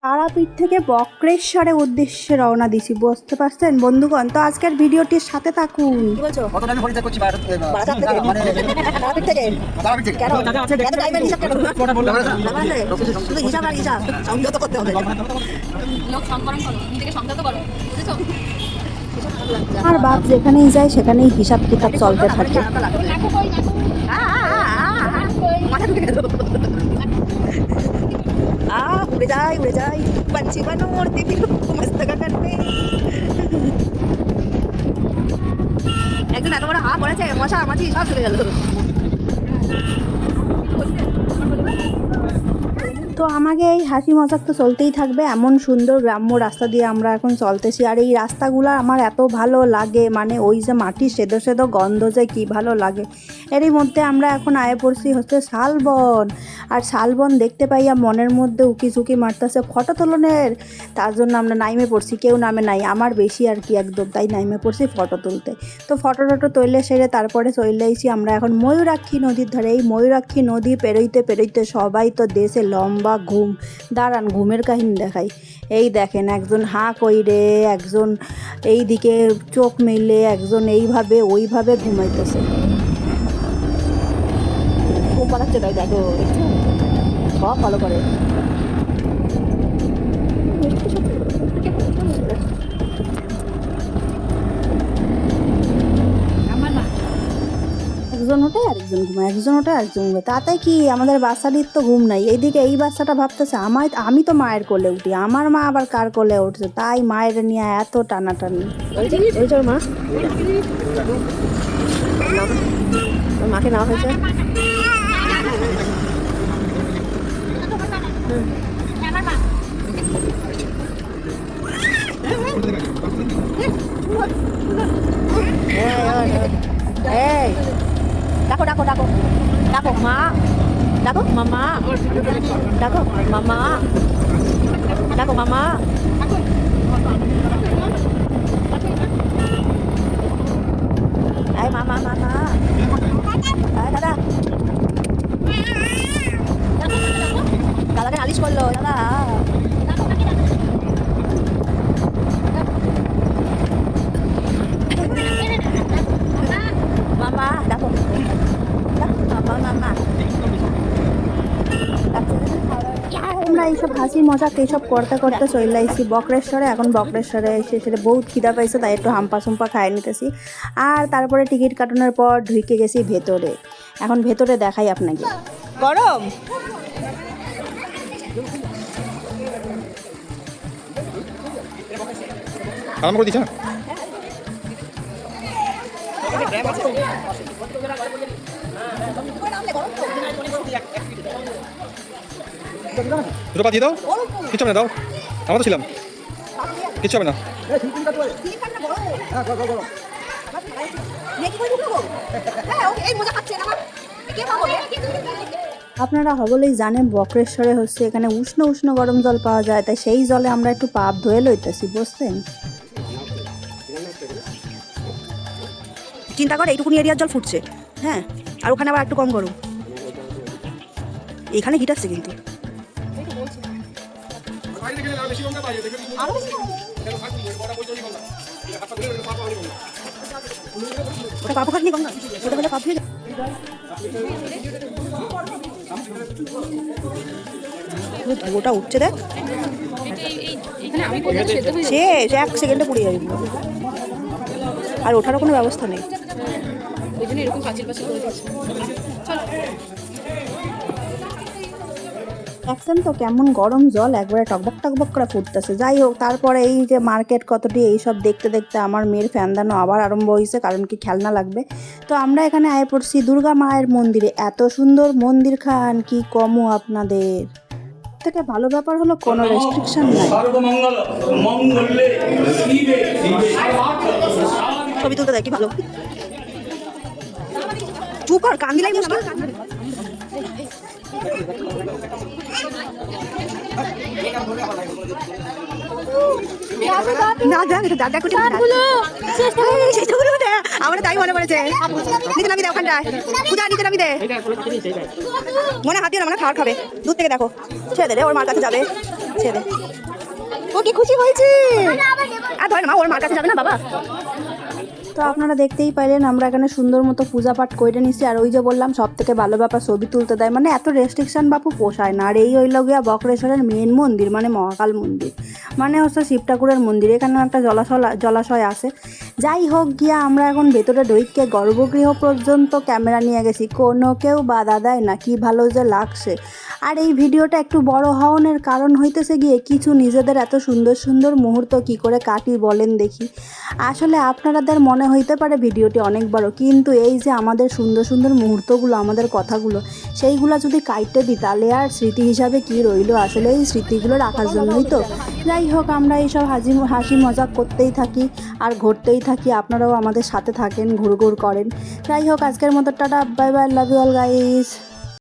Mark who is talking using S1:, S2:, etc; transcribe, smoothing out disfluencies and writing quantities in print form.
S1: তারাপীঠ থেকে বক্রেশ্বরের উদ্দেশ্যে রওনা দিছি, বুঝতে পারছেন বন্ধুগণ? তো আজকের ভিডিওটির সাথে থাকুন। কি বলছো?
S2: কতটা আমি পরিচয় করছি
S1: বারাসাত থেকে?
S2: মানে
S1: তারাপীঠ থেকে?
S2: তারাপীঠ থেকে
S1: কেন? এত টাইমের হিসাব কেন? শুধু হিসাব আর হিসাব, সংযত করতে হবে।
S3: লোক সংকলন করো, নিজেকে সংযত করো, বুঝেছো?
S1: আর বাপ যেখানেই যায় সেখানেই হিসাব কিতাব চলতে থাকে। উড়ে যায় पंछी बनो उड़ती फिरो मस्त गगन में। একজন এত বড় হা পড়েছে, মশা মাছি সব চলে গেল। তো আমাকে এই হাসি মজাক তো চলতেই থাকবে। এমন সুন্দর গ্রাম্য রাস্তা দিয়ে আমরা এখন চলতেছি, আর এই রাস্তাগুলো আমার এত ভালো লাগে, মানে ওই যে মাটি সেদো সেদো গন্ধ যে কী ভালো লাগে। এরই মধ্যে আমরা এখন আয়ে পড়ছি হচ্ছে শালবন। আর শালবন দেখতে পাইয়া মনের মধ্যে উকি ঝুঁকি মারতেছে ফটো তোলনের। তার জন্য আমরা নাইমে পড়ছি, কেউ নামে নাই, আমার বেশি আর কি একদম, তাই নাইমে পড়ছি ফটো তুলতে। তো ফটো টটো তুললে সেরে তারপরে চলে এসেছি আমরা এখন ময়ূরাক্ষী নদীর ধারে। এই ময়ূরাক্ষী নদী পেরোইতে পেরোইতে সবাই তো দেশে লম্বা ঘুম। দাঁড়ান ঘুমের কাহিনী দেখাই। এই দেখেন, একজন হাঁ কইরে, একজন এই দিকে চোখ মেলে, একজন এইভাবে ওইভাবে ঘুমাইতেছে। ঘুম পালাচ্ছে, তাই দেখো, দেখছো সব ভালো করে। একজন ওঠে আরেকজন ঘুমায়, একজন ওঠে আরেকজন ঘুমায়, তাতে কি আমাদের বাচ্চাটির তো ঘুম নাই। এইদিকে এই বাচ্চাটা ভাবতেছে আমি তো মায়ের কোলে উঠি, আমার মা আবার কার কোলে উঠছে, তাই মায়ের নিয়ে এত টানাটানি। মা মাকে নেওয়া হয়েছে। এই ডাকো ডাকো ডাকো ডাকো মা, ডাকো মামা, ডাকো মামা, ডাকো মামা। এই মামা মামা, দাদা দাদাকে নালিশ করলো দাদা। মামা ডাকো মামা মামা। আমরা এইসব হাসি মজাক এইসব করতে করতে চলে আসছি বক্রেশ্বরে। এখন বক্রেশ্বরে এসে সেটা বহুত খিদা পাইছে, তাই একটু হাম্পা সুম্পা খাই নিতেছি। আর তারপরে টিকিট কাটানোর পর ঢুকে গেছি ভেতরে। এখন ভেতরে দেখাই আপনাকে। গরম
S2: আরাম করে দিচ্ছ না? দুটো পা দিয়ে দাও, কিচ্ছু হবে না, দাও, আমরা তো ছিলাম, কিচ্ছু হবে না।
S1: আপনারা সকলেই জানেন বক্রেশ্বরে হচ্ছে এখানে উষ্ণ উষ্ণ গরম জল পাওয়া যায়, তাই সেই জলে আমরা একটু পাপ ধুয়ে লইতেছি, বুঝছেন? চিন্তা করে এইটুকুনি এরিয়ার জল ফুটছে, হ্যাঁ, আর ওখানে আবার একটু কম গরম। এখানে হিট আসছে কিন্তু ওটা পাপ খাটনি কম না, ওটা হলে পাপ হয়ে যায়। ওটা উঠছে দেখ, শেষ 1 সেকেন্ডে পুড়ে যাবে, আর ওঠারও কোনো ব্যবস্থা নেই।
S3: ওই জন্য এরকম পাঁচিল পাঁচিল করে দিচ্ছে।
S1: দেখছেন তো কেমন গরম জল একবারে টকবক টকবক করে ফুটতেছে। যাই হোক, তারপরে এই যে মার্কেট কতটি এইসব দেখতে দেখতে আমার মেয়ের ফ্যানদানো আবার আরম্ভ হয়েছে, কারণ কি খেলনা লাগবে। তো আমরা এখানে আয়ে পড়ছি দুর্গা মায়ের মন্দিরে। এত সুন্দর মন্দির খান কি কমও আপনাদের থেকে। ভালো ব্যাপার হলো কোনো রেস্ট্রিকশন নাই। ছবি তুলতে দেয় কি ভালো। চুপ কর, কান দিলাই মুশকিল। না দেখ এটা দাদা কুটি আমার তাই মনে পড়েছে নিতে নামি দে ওখানটায় পূজা নিতে নামি দে মনে হাত দিয়ে না মানে খাবার খাবে দূর থেকে দেখো ছেড়ে দে রে ওর মার কাছে যাবে ছেড়ে দে ও কি খুশি হয়েছে আর ধরে না ওর মার কাছে যাবে না বাবা তো আপনারা দেখতেই পাইলেন আমরা এখানে সুন্দর মতো পূজা পাঠ করে নিছি আর ওই যে বললাম সব থেকে ভালো ব্যাপার ছবি তুলতে দেয় মানে এত রেস্ট্রিকশন বাপু পোষায় না আর এই হইল গিয়া বক্রেশ্বরের মেন মন্দির মানে মহাকাল মন্দির মানে হচ্ছে শিব ঠাকুরের মন্দির এখানে একটা জলাশয় আছে যাই হোক গিয়া আমরা এখন ভেতরে ঢুকে গর্ভগৃহ পর্যন্ত ক্যামেরা নিয়ে গেছি কোনো কেউ বাধা দেয় না কি ভালো যে লাগছে আর এই ভিডিওটা একটু বড় হওয়ার কারণ হইতেছে গিয়ে কিছু নিজেদের এত সুন্দর সুন্দর মুহূর্ত কি করে কাটি বলেন দেখি আসলে আপনাদের মনে হইতে পারে ভিডিওটি অনেক বড় কিন্তু এই যে আমাদের সুন্দর সুন্দর মুহূর্তগুলো আমাদের কথাগুলো সেইগুলো যদি কাটতে দিই তাহলে আর স্মৃতি হিসাবে কি রইলো আসলে এই স্মৃতিগুলো রাখার জন্যই তো যাই হোক আমরা এইসব হাসি মজাক করতেই থাকি আর ঘুরতেই থাকি আপনারাও আমাদের সাথে থাকেন ঘুরঘুর করেন যাই হোক আজকের মতো tata bye bye love you all guys